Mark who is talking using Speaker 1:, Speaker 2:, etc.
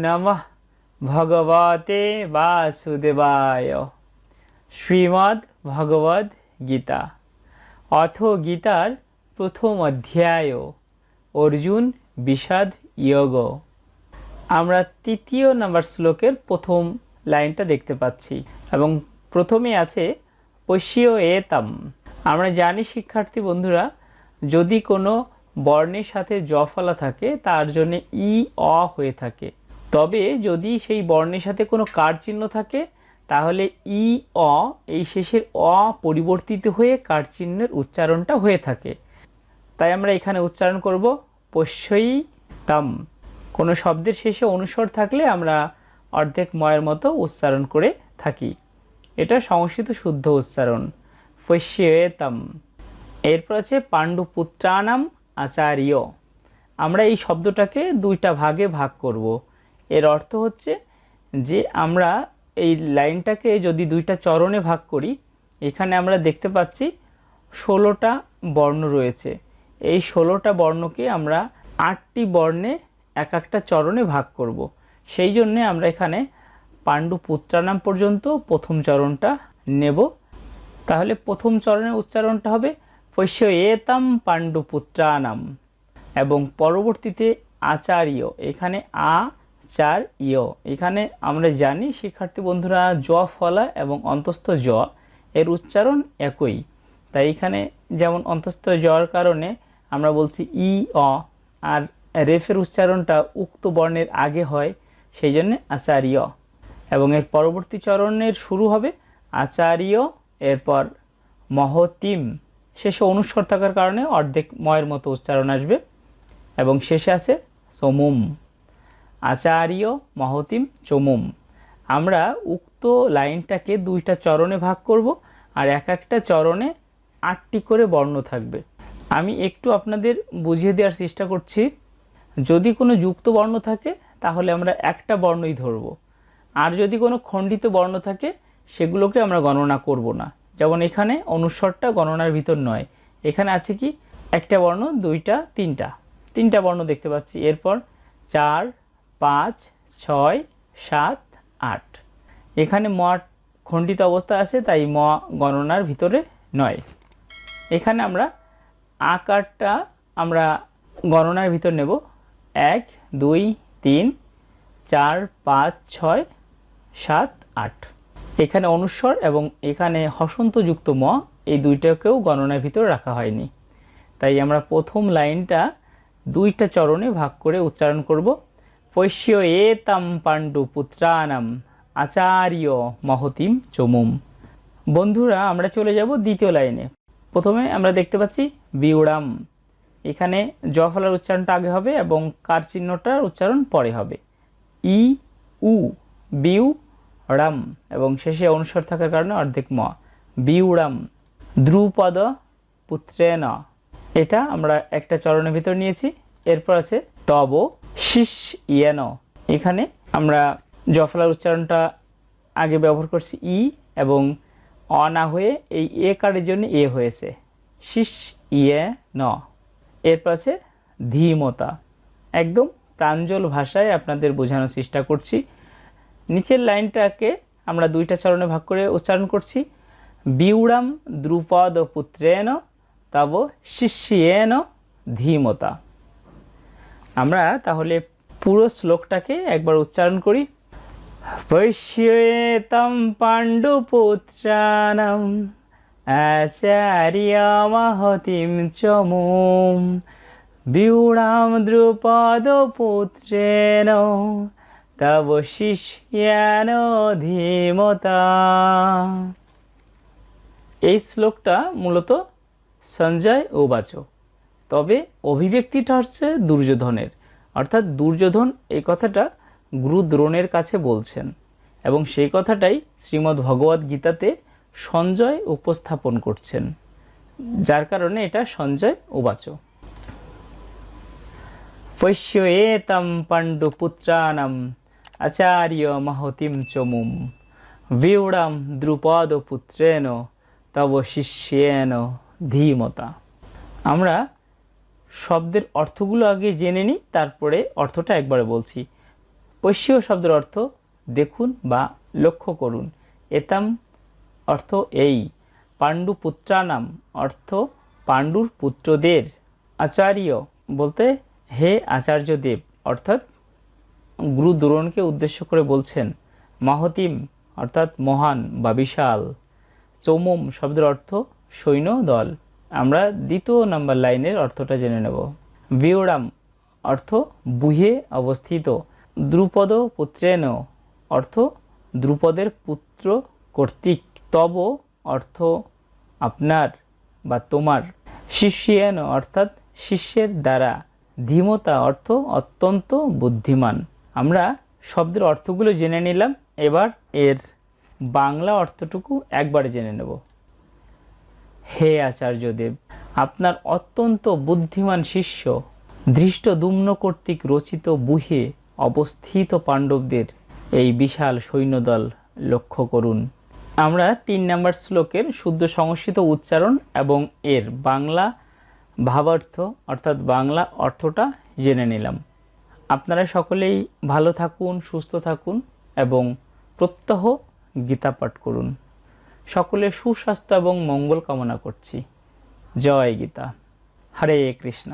Speaker 1: নমঃ ভগবতে বাসুদেবায়। শ্রীমদ্ ভগবদ গীতা অথ গীতার প্রথম অধ্যায় অর্জুন বিষাদ যোগ। আমরা তৃতীয় নম্বর শ্লোকের প্রথম লাইনটা দেখতে পাচ্ছি এবং প্রথমে আছে পশ্যো এতম। আমরা জানি শিক্ষার্থী বন্ধুরা, যদি কোনো বর্ণের সাথে জ ফলা থাকে তার জন্য ই অ হয়ে থাকে, তবে যদি সেই বর্ণের সাথে কোনো কার চিহ্ন থাকে তাহলে ই অ এই শেষের অ পরিবর্তিত হয়ে কার চিহ্নের উচ্চারণটা হয়ে থাকে। তাই আমরা এখানে উচ্চারণ করব পশ্যই তাম। কোনো শব্দের শেষে অনুস্বর থাকলে আমরা অর্ধেক ময়ের মতো উচ্চারণ করে থাকি। এটা সংস্কৃত শুদ্ধ উচ্চারণ পশ্যেতম। এরপর আছে পাণ্ডুপুত্রানাম আচার্য। আমরা এই শব্দটাকে দুইটা ভাগে ভাগ করব। এর অর্থ হচ্ছে যে আমরা এই লাইনটাকে যদি দুইটা চরণে ভাগ করি, এখানে আমরা দেখতে পাচ্ছি 16টা বর্ণ রয়েছে। এই 16টা বর্ণকে আমরা 8টি বর্ণে এক একটা চরণে ভাগ করব। সেই জন্যে আমরা এখানে পাণ্ডুপুত্রানাম পর্যন্ত প্রথম চরণটা নেব। তাহলে প্রথম চরণের উচ্চারণটা হবে পশ্যো এতম পাণ্ডুপুত্রানাম এবং পরবর্তীতে আচার্য, এখানে আচার্য। এখানে আমরা জানি শিক্ষার্থী বন্ধুরা, জ ফলা এবং অন্তস্থ জ এর উচ্চারণ একই। তাই এখানে যেমন অন্তস্থ জর কারণে আমরা বলছি ই অ, আর রেফের উচ্চারণটা উক্ত বর্ণের আগে হয়, সেই জন্য আচার্য। এবং এর পরবর্তী চরণের শুরু হবে আচার্য, এরপর মহতিম। শেষে অনুস্বর থাকার কারণে অর্ধেক ময়ের মতো উচ্চারণ আসবে এবং শেষে আছে চমুম। আচার্য মহতিম চমুম। আমরা উক্ত লাইনটাকে দুইটা চরণে ভাগ করব আর এক একটা চরণে 8টি করে বর্ণ থাকবে। আমি একটু আপনাদের বুঝিয়ে দেওয়ার চেষ্টা করছি। যদি কোনো যুক্ত বর্ণ থাকে তাহলে আমরা একটা বর্ণই ধরব, আর যদি কোনো খণ্ডিত বর্ণ থাকে সেগুলোকে আমরা গণনা করব না। যেমন এখানে অনুস্বরটা গণনার ভিতর নয়। এখানে আছে কি একটা বর্ণ, দুইটা, তিনটা বর্ণ দেখতে পাচ্ছি। এরপর 4, 5, 6, 7, 8। এখানে ম খণ্ডিত অবস্থা আছে, তাই ম গণনার ভিতরে নয়। এখানে আমরা আকারটা আমরা গণনার ভিতর নেব। 1, 2, 3, 4, 5, 6, 7, 8। এখানে অনুস্বর এবং এখানে হসন্তযুক্ত ম, এই দুইটাকেও গণনার ভিতর রাখা হয়নি। তাই আমরা প্রথম লাইনটা দুইটা চরণে ভাগ করে উচ্চারণ করব। পশ্যো এতম পাণ্ডুপুত্রানাম আচার্য মহতিম চমুম। বন্ধুরা, আমরা চলে যাব দ্বিতীয় লাইনে। প্রথমে আমরা দেখতে পাচ্ছি বিউড়াম। এখানে জ ফলার উচ্চারণটা আগে হবে এবং কার চিহ্নটার উচ্চারণ পরে হবে। ই উ বিউ রাম এবং শেষে অনুস্বর থাকার কারণে অর্ধেক ম, বিউড়াম। দ্রুপদ পুত্রেণ, এটা আমরা একটা চরণের ভিতর নিয়েছি। এরপর আছে তব শিষ্যেন। এখানে আমরা জ ফলার উচ্চারণটা আগে ব্যবহার করছি ই এবং অ না হয়ে এই এ কারের জন্য এ হয়েছে, শিষ্যেন। এরপর আছে ধীমতা। একদম প্রাঞ্জল ভাষায় আপনাদের বোঝানোর চেষ্টা করছি। নিচের লাইনটাকে আমরা দুইটা চরণে ভাগ করে উচ্চারণ করছি। বিউড়াম দ্রুপদ পুত্রেণ তব শিষ্যেন ধীমতা। আমরা তাহলে পুরো শ্লোকটাকে একবার উচ্চারণ করি। পশ্যেতম পাণ্ডুপুত্রানাম আচার্য মহতিম চমুম বিউড়াম দ্রুপদ পুত্রেণ তব শিষ্যেন ধীমতা। এই শ্লোকটা মূলত সঞ্জয় উবাচ, তবে অভিব্যক্তিটা হচ্ছে দুর্যোধনের। অর্থাৎ দুর্যোধন এই কথাটা গুরু দ্রোণের কাছে বলছেন এবং সেই কথাটাই শ্রীমদ্ ভগবদ গীতাতে সঞ্জয় উপস্থাপন করছেন, যার কারণে এটা সঞ্জয় উবাচ। পশ্যো এতম পাণ্ডুপুত্রানাম আচার্য মহতিম চমুম বিউড়াম দ্রুপদ পুত্রেণ তব শিষ্যেন ধীমতা। আমরা শব্দের অর্থগুলো আগে জেনে নিই, তারপরে অর্থটা একবারে বলছি। পশ্য শব্দের অর্থ দেখুন বা লক্ষ্য করুন। এতাম অর্থ এই। পাণ্ডু পুত্রানাম অর্থ পাণ্ডুর পুত্রদের। আচার্য বলতে হে আচার্যদেব, অর্থাৎ গুরু দ্রোণকে উদ্দেশ্য করে বলছেন। মাহতিম অর্থাৎ মহান বা বিশাল। চৌমম শব্দের অর্থ সৈন্য দল। আমরা দ্বিতীয় নাম্বার লাইনের অর্থটা জেনে নেব। বিয়োরাম অর্থ বুহে অবস্থিত। দ্রুপদ পুত্রেণ অর্থ দ্রুপদের পুত্র কর্তৃক। তব অর্থ আপনার বা তোমার। শিষ্যেন অর্থাৎ শিষ্যের দ্বারা। ধীমতা অর্থ অত্যন্ত বুদ্ধিমান। আমরা শব্দের অর্থগুলো জেনে নিলাম, এবার এর বাংলা অর্থটুকু একবারে জেনে নেব। হে আচার্যদেব, আপনার অত্যন্ত বুদ্ধিমান শিষ্য ধৃষ্টদ্যুম্ন কর্তৃক রচিত বুহে অবস্থিত পাণ্ডবদের এই বিশাল সৈন্যদল লক্ষ্য করুন। আমরা 3 নম্বর শ্লোকের শুদ্ধ সংস্কৃত উচ্চারণ এবং এর বাংলা ভাবার্থ অর্থাৎ বাংলা অর্থটা জেনে নিলাম। আপনারা সকলেই ভালো থাকুন, সুস্থ থাকুন এবং প্রত্যহ গীতা পাঠ করুন। সকলের সুস্বাস্থ্য এবং মঙ্গল কামনা করছি। জয় গীতা। হরে কৃষ্ণ।